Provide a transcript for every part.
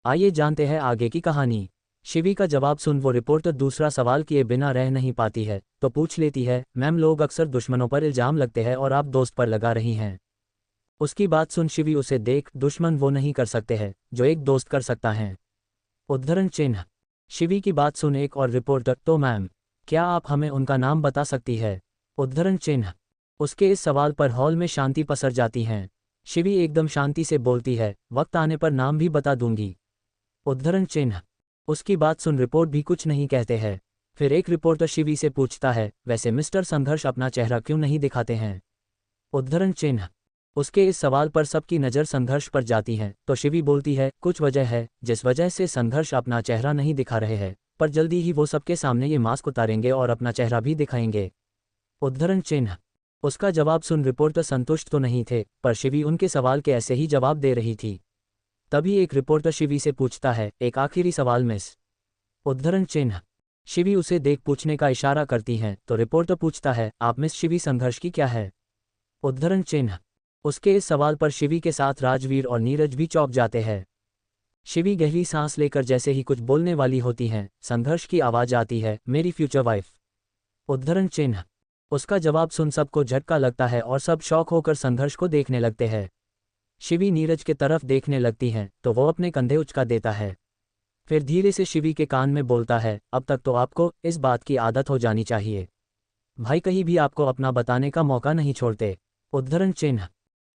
आइए जानते हैं आगे की कहानी। शिवी का जवाब सुन वो रिपोर्टर दूसरा सवाल किए बिना रह नहीं पाती है, तो पूछ लेती है, मैम लोग अक्सर दुश्मनों पर इल्जाम लगते हैं और आप दोस्त पर लगा रही हैं। उसकी बात सुन शिवी उसे देख, दुश्मन वो नहीं कर सकते हैं जो एक दोस्त कर सकता है। उद्धरण चिन्ह। शिवी की बात सुन एक और रिपोर्टर, तो मैम क्या आप हमें उनका नाम बता सकती है? उद्धरण चिन्ह। उसके इस सवाल पर हॉल में शांति पसर जाती है। शिवी एकदम शांति से बोलती है, वक्त आने पर नाम भी बता दूंगी। उद्धरण चिन्ह। उसकी बात सुन रिपोर्ट भी कुछ नहीं कहते हैं। फिर एक रिपोर्टर शिवी से पूछता है, वैसे मिस्टर संघर्ष अपना चेहरा क्यों नहीं दिखाते हैं? उद्धरण चिन्ह। उसके इस सवाल पर सबकी नज़र संघर्ष पर जाती है, तो शिवी बोलती है, कुछ वजह है जिस वजह से संघर्ष अपना चेहरा नहीं दिखा रहे हैं, पर जल्दी ही वो सबके सामने ये मास्क उतारेंगे और अपना चेहरा भी दिखाएंगे। उद्धरण चिन्ह। उसका जवाब सुन रिपोर्टर संतुष्ट तो नहीं थे, पर शिवी उनके सवाल के ऐसे ही जवाब दे रही थी। तभी एक रिपोर्टर शिवी से पूछता है, एक आखिरी सवाल मिस। उद्धरण चिन्ह। शिवी उसे देख पूछने का इशारा करती हैं, तो रिपोर्टर पूछता है, आप मिस शिवी संघर्ष की क्या है? उद्धरण चिन्ह। उसके इस सवाल पर शिवी के साथ राजवीर और नीरज भी चौंक जाते हैं। शिवी गहरी सांस लेकर जैसे ही कुछ बोलने वाली होती हैं, संघर्ष की आवाज आती है, मेरी फ्यूचर वाइफ। उद्धरण चिन्ह। उसका जवाब सुन सबको झटका लगता है और सब शौक होकर संघर्ष को देखने लगते हैं। शिवी नीरज के तरफ देखने लगती हैं, तो वो अपने कंधे उचका देता है। फिर धीरे से शिवी के कान में बोलता है, अब तक तो आपको इस बात की आदत हो जानी चाहिए। भाई कहीं भी आपको अपना बताने का मौका नहीं छोड़ते। उद्धरण चिन्ह।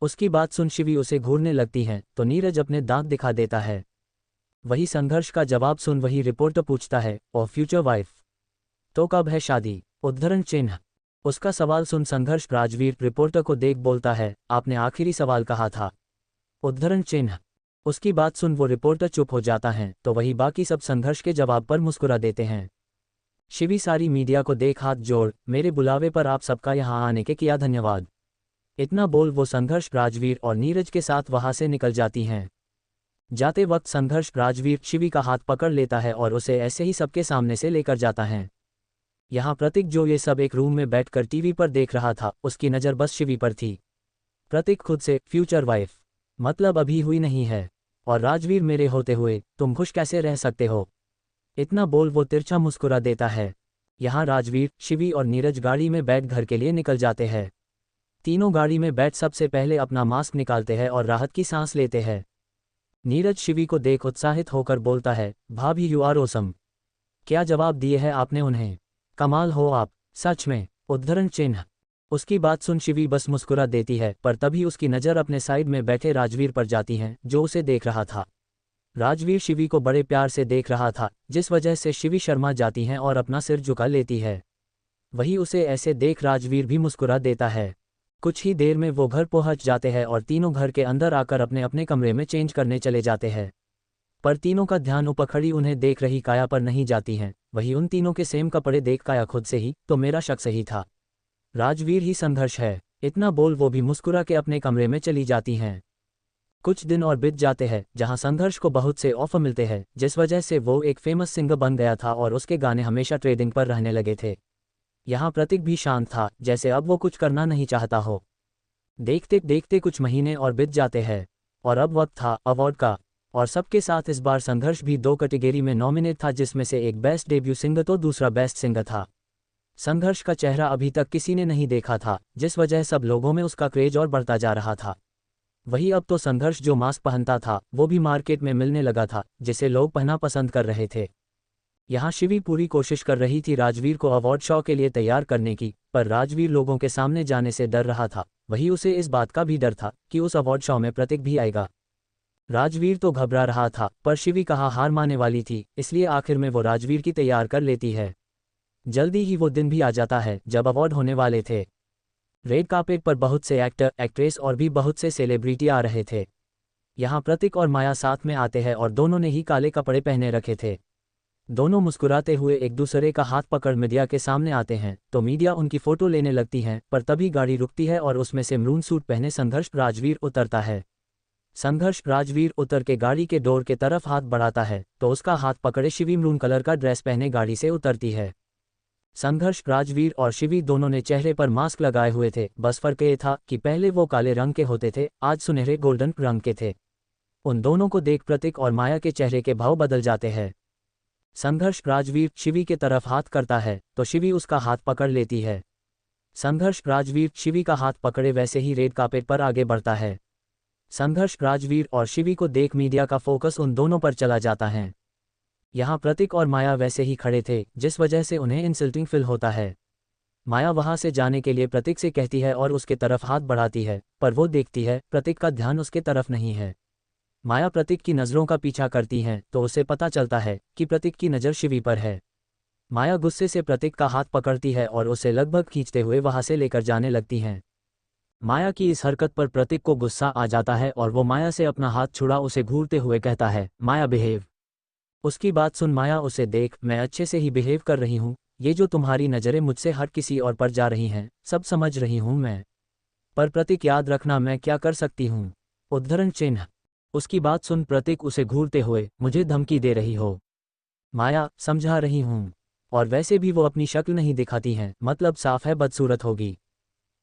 उसकी बात सुन शिवी उसे घूरने लगती हैं, तो नीरज अपने दांत दिखा देता है। वही संघर्ष का जवाब सुन वही रिपोर्टर पूछता है, और फ्यूचर वाइफ तो कब है शादी? उद्धरण चिन्ह। उसका सवाल सुन संघर्ष राजवीर रिपोर्टर को देख बोलता है, आपने आखिरी सवाल कहा था। उद्धरण चिन्ह। उसकी बात सुन वो रिपोर्टर चुप हो जाता है, तो वही बाकी सब संघर्ष के जवाब पर मुस्कुरा देते हैं। शिवी सारी मीडिया को देख हाथ जोड़, मेरे बुलावे पर आप सबका यहाँ आने के किया धन्यवाद। इतना बोल वो संघर्ष राजवीर और नीरज के साथ वहां से निकल जाती हैं। जाते वक्त संघर्ष राजवीर शिवी का हाथ पकड़ लेता है और उसे ऐसे ही सबके सामने से लेकर जाता है। यहाँ प्रतीक जो ये सब एक रूम में बैठकर टीवी पर देख रहा था, उसकी नज़र बस शिवी पर थी। प्रतीक खुद से, फ्यूचर वाइफ मतलब अभी हुई नहीं है, और राजवीर मेरे होते हुए तुम खुश कैसे रह सकते हो? इतना बोल वो तिरछा मुस्कुरा देता है। यहाँ राजवीर, शिवी और नीरज गाड़ी में बैठ घर के लिए निकल जाते हैं। तीनों गाड़ी में बैठ सबसे पहले अपना मास्क निकालते हैं और राहत की सांस लेते हैं। नीरज शिवी को देख उत्साहित होकर बोलता है, भाभी यू आर ऑसम। क्या जवाब दिए है आपने उन्हें, कमाल हो आप, सच में। उद्धरण चिन्ह। उसकी बात सुन शिवी बस मुस्कुरा देती है, पर तभी उसकी नज़र अपने साइड में बैठे राजवीर पर जाती है, जो उसे देख रहा था। राजवीर शिवी को बड़े प्यार से देख रहा था, जिस वजह से शिवी शर्मा जाती हैं और अपना सिर झुका लेती है। वही उसे ऐसे देख राजवीर भी मुस्कुरा देता है। कुछ ही देर में वो घर पहुंच जाते हैं और तीनों घर के अंदर आकर अपने अपने कमरे में चेंज करने चले जाते हैं। पर तीनों का ध्यान ऊपर खड़ी उन्हें देख रही काया पर नहीं जाती हैं। वही उन तीनों के सेम कपड़े देख काया खुद से ही, तो मेरा शक सही था, राजवीर ही संघर्ष है। इतना बोल वो भी मुस्कुरा के अपने कमरे में चली जाती हैं। कुछ दिन और बीत जाते हैं, जहां संघर्ष को बहुत से ऑफर मिलते हैं, जिस वजह से वो एक फेमस सिंगर बन गया था और उसके गाने हमेशा ट्रेडिंग पर रहने लगे थे। यहाँ प्रतीक भी शांत था, जैसे अब वो कुछ करना नहीं चाहता हो। देखते देखते कुछ महीने और बीत जाते हैं, और अब वक्त था अवार्ड का। और सबके साथ इस बार संघर्ष भी 2 कैटेगरी में नॉमिनेट था, जिसमें से एक बेस्ट डेब्यू सिंगर तो दूसरा बेस्ट सिंगर था। संघर्ष का चेहरा अभी तक किसी ने नहीं देखा था, जिस वजह सब लोगों में उसका क्रेज और बढ़ता जा रहा था। वही अब तो संघर्ष जो मास्क पहनता था वो भी मार्केट में मिलने लगा था, जिसे लोग पहनना पसंद कर रहे थे। यहाँ शिवी पूरी कोशिश कर रही थी राजवीर को अवार्ड शो के लिए तैयार करने की, पर राजवीर लोगों के सामने जाने से डर रहा था। वही उसे इस बात का भी डर था कि उस अवार्ड शो में प्रतीक भी आएगा। राजवीर तो घबरा रहा था, पर शिवी कहाँ हार मानने वाली थी, इसलिए आखिर में वो राजवीर की तैयार कर लेती है। जल्दी ही वो दिन भी आ जाता है जब अवार्ड होने वाले थे। रेड कार्पेट पर बहुत से एक्टर, एक्ट्रेस और भी बहुत से सेलिब्रिटी आ रहे थे। यहाँ प्रतीक और माया साथ में आते हैं और दोनों ने ही काले कपड़े पहने रखे थे। दोनों मुस्कुराते हुए एक दूसरे का हाथ पकड़ मीडिया के सामने आते हैं, तो मीडिया उनकी फोटो लेने लगती है, पर तभी गाड़ी रुकती है और उसमें से मरून सूट पहने संघर्ष राजवीर उतरता है। संघर्ष राजवीर उतर के गाड़ी के डोर के तरफ हाथ बढ़ाता है, तो उसका हाथ पकड़े शिवी मरून कलर का ड्रेस पहने गाड़ी से उतरती है। संघर्ष राजवीर और शिवी दोनों ने चेहरे पर मास्क लगाए हुए थे, बस फर्क ये था कि पहले वो काले रंग के होते थे, आज सुनहरे गोल्डन रंग के थे। उन दोनों को देख प्रतीक और माया के चेहरे के भाव बदल जाते हैं। संघर्ष राजवीर शिवी के तरफ हाथ करता है तो शिवी उसका हाथ पकड़ लेती है। संघर्ष राजवीर शिवी का हाथ पकड़े वैसे ही रेड कार्पेट पर आगे बढ़ता है। संघर्ष राजवीर और शिवी को देख मीडिया का फोकस उन दोनों पर चला जाता है। यहाँ प्रतीक और माया वैसे ही खड़े थे, जिस वजह से उन्हें इंसल्टिंग फील होता है। माया वहां से जाने के लिए प्रतीक से कहती है और उसके तरफ हाथ बढ़ाती है, पर वो देखती है प्रतीक का ध्यान उसके तरफ नहीं है। माया प्रतीक की नज़रों का पीछा करती हैं तो उसे पता चलता है कि प्रतीक की नज़र शिवी पर है। माया गुस्से से प्रतीक का हाथ पकड़ती है और उसे लगभग खींचते हुए वहां से लेकर जाने लगती हैं। माया की इस हरकत पर प्रतीक को गुस्सा आ जाता है और वो माया से अपना हाथ छुड़ा उसे घूरते हुए कहता है, माया बिहेव। उसकी बात सुन माया उसे देख, मैं अच्छे से ही बिहेव कर रही हूँ, ये जो तुम्हारी नज़रें मुझसे हर किसी और पर जा रही हैं सब समझ रही हूँ मैं, पर प्रतीक याद रखना मैं क्या कर सकती हूँ। उद्धरण चिन्ह। उसकी बात सुन प्रतीक उसे घूरते हुए, मुझे धमकी दे रही हो? माया, समझा रही हूँ, और वैसे भी वो अपनी शक्ल नहीं दिखाती हैं, मतलब साफ है बदसूरत होगी।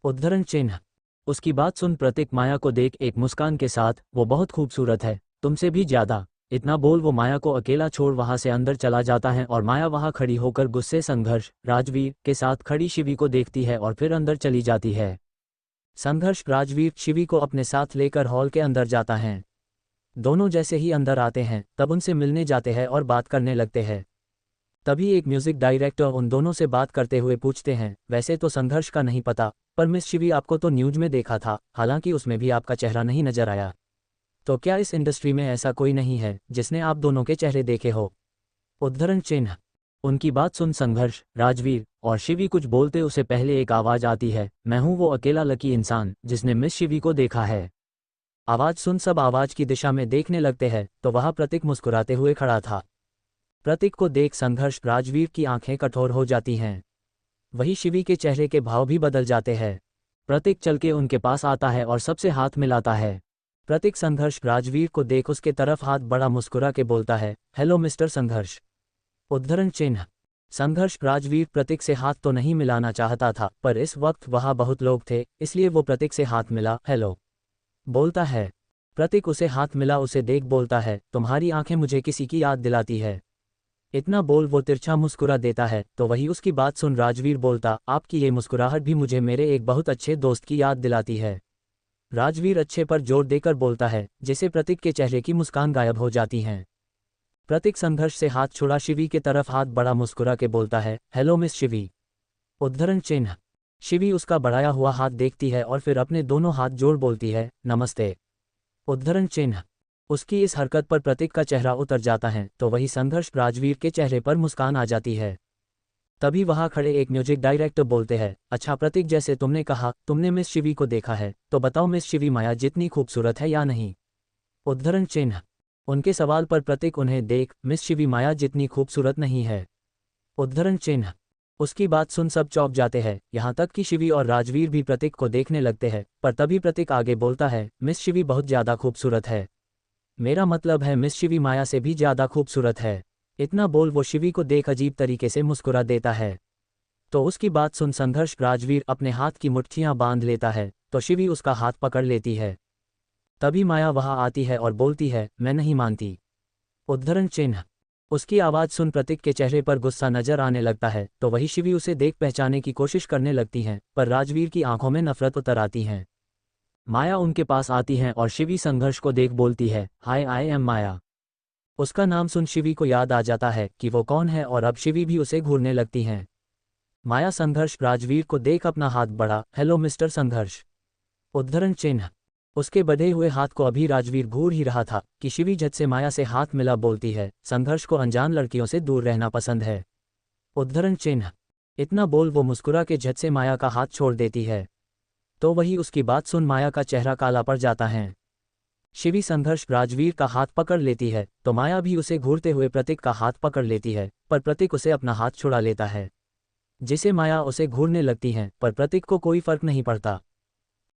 उद्धरण चिन्ह। उसकी बात सुन प्रतीक माया को देख एक मुस्कान के साथ, वो बहुत खूबसूरत है, तुमसे भी ज्यादा। इतना बोल वो माया को अकेला छोड़ वहां से अंदर चला जाता है और माया वहां खड़ी होकर गुस्से संघर्ष राजवीर के साथ खड़ी शिवी को देखती है और फिर अंदर चली जाती है। संघर्ष राजवीर शिवी को अपने साथ लेकर हॉल के अंदर जाता है। दोनों जैसे ही अंदर आते हैं तब उनसे मिलने जाते हैं और बात करने लगते हैं। तभी एक म्यूजिक डायरेक्टर उन दोनों से बात करते हुए पूछते हैं, वैसे तो संघर्ष का नहीं पता, पर मिस शिवी आपको तो न्यूज में देखा था, हालांकि उसमें भी आपका चेहरा नहीं नजर आया, तो क्या इस इंडस्ट्री में ऐसा कोई नहीं है जिसने आप दोनों के चेहरे देखे हो? उद्धरण चिन्ह। उनकी बात सुन संघर्ष राजवीर और शिवी कुछ बोलते उसे पहले एक आवाज आती है, मैं हूं वो अकेला लकी इंसान जिसने मिस शिवी को देखा है। आवाज सुन सब आवाज की दिशा में देखने लगते हैं तो वहां प्रतीक मुस्कुराते हुए खड़ा था। प्रतीक को देख संघर्ष राजवीर की आंखें कठोर हो जाती हैं। वही शिवी के चेहरे के भाव भी बदल जाते हैं। प्रतीक चल के उनके पास आता है और सबसे हाथ मिलाता है। प्रतीक संघर्ष राजवीर को देख उसके तरफ हाथ बड़ा मुस्कुरा के बोलता है, हेलो मिस्टर संघर्ष। उद्धरण चिन्ह। संघर्ष राजवीर प्रतीक से हाथ तो नहीं मिलाना चाहता था, पर इस वक्त वहां बहुत लोग थे इसलिए वो प्रतीक से हाथ मिला, हेलो बोलता है। प्रतीक उसे हाथ मिला उसे देख बोलता है, तुम्हारी आंखें मुझे किसी की याद दिलाती है। इतना बोल वो तिरछा मुस्कुरा देता है तो वही उसकी बात सुन राजवीर बोलता, आपकी ये मुस्कुराहट भी मुझे मेरे एक बहुत अच्छे दोस्त की याद दिलाती है। राजवीर अच्छे पर जोर देकर बोलता है, जिसे प्रतीक के चेहरे की मुस्कान गायब हो जाती हैं। प्रतीक संघर्ष से हाथ छुड़ा शिवी के तरफ हाथ बड़ा मुस्कुरा के बोलता है, हेलो मिस शिवी। उद्धरण चिन्ह। शिवी उसका बढ़ाया हुआ हाथ देखती है और फिर अपने दोनों हाथ जोड़ बोलती है, नमस्ते। उद्धरण चिन्ह। उसकी इस हरकत पर प्रतीक का चेहरा उतर जाता है तो वही संघर्ष राजवीर के चेहरे पर मुस्कान आ जाती है। तभी वहां खड़े एक म्यूजिक डायरेक्टर बोलते हैं, अच्छा प्रतीक, जैसे तुमने कहा तुमने मिस शिवी को देखा है, तो बताओ मिस शिवी माया जितनी खूबसूरत है या नहीं? उद्धरण चिन्ह। उनके सवाल पर प्रतीक उन्हें देख, मिस शिवी माया जितनी खूबसूरत नहीं है। उद्धरण चिन्ह। उसकी बात सुन सब चौंक जाते हैं, यहाँ तक कि शिवी और राजवीर भी प्रतीक को देखने लगते हैं, पर तभी प्रतीक आगे बोलता है, मिस शिवी बहुत ज़्यादा खूबसूरत है। मेरा मतलब है मिस शिवी माया से भी ज़्यादा खूबसूरत है। इतना बोल वो शिवी को देख अजीब तरीके से मुस्कुरा देता है। तो उसकी बात सुन संघर्ष राजवीर अपने हाथ की मुट्ठियां बांध लेता है तो शिवी उसका हाथ पकड़ लेती है। तभी माया वहां आती है और बोलती है, मैं नहीं मानती। उद्धरण चिन्ह। उसकी आवाज़ सुन प्रतीक के चेहरे पर गुस्सा नजर आने लगता है तो वही शिवी उसे देख पहचाने की कोशिश करने लगती हैं, पर राजवीर की आंखों में नफरत उतर आती हैं। माया उनके पास आती हैं और शिवी संघर्ष को देख बोलती है, हाय आई एम माया। उसका नाम सुन शिवी को याद आ जाता है कि वो कौन है और अब शिवी भी उसे घूरने लगती हैं। माया संघर्ष राजवीर को देख अपना हाथ बढ़ा, हेलो मिस्टर संघर्ष। उद्धरण चिन्ह। उसके बढ़े हुए हाथ को अभी राजवीर घूर ही रहा था कि शिवी झट से माया से हाथ मिला बोलती है, संघर्ष को अनजान लड़कियों से दूर रहना पसंद है। उद्धरण चिन्ह। इतना बोल वो मुस्कुरा के झट से माया का हाथ छोड़ देती है। तो वही उसकी बात सुन माया का चेहरा काला पड़ जाता है। शिवी संघर्ष राजवीर का हाथ पकड़ लेती है तो माया भी उसे घूरते हुए प्रतीक का हाथ पकड़ लेती है, पर प्रतीक उसे अपना हाथ छुड़ा लेता है, जिसे माया उसे घूरने लगती हैं, पर प्रतीक को कोई फर्क नहीं पड़ता।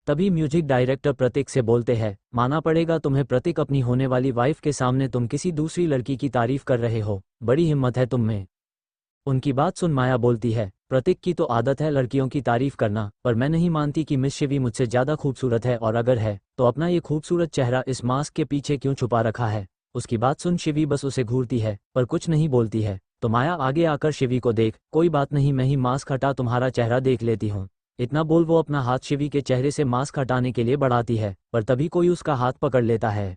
तभी म्यूजिक डायरेक्टर प्रतीक से बोलते हैं, माना पड़ेगा तुम्हें प्रतीक, अपनी होने वाली वाइफ के सामने तुम किसी दूसरी लड़की की तारीफ कर रहे हो, बड़ी हिम्मत है तुम में। उनकी बात सुन माया बोलती है, प्रतीक की तो आदत है लड़कियों की तारीफ करना, पर मैं नहीं मानती कि मिस शिवी मुझसे ज़्यादा खूबसूरत है, और अगर है तो अपना ये खूबसूरत चेहरा इस मास्क के पीछे क्यों छुपा रखा है। उसकी बात सुन शिवी बस उसे घूरती है पर कुछ नहीं बोलती है। तो माया आगे आकर शिवी को देख, कोई बात नहीं, मैं ही मास्क हटा तुम्हारा चेहरा देख लेती हूँ। इतना बोल वो अपना हाथ शिवी के चेहरे से मास्क हटाने के लिए बढ़ाती है, पर तभी कोई उसका हाथ पकड़ लेता है।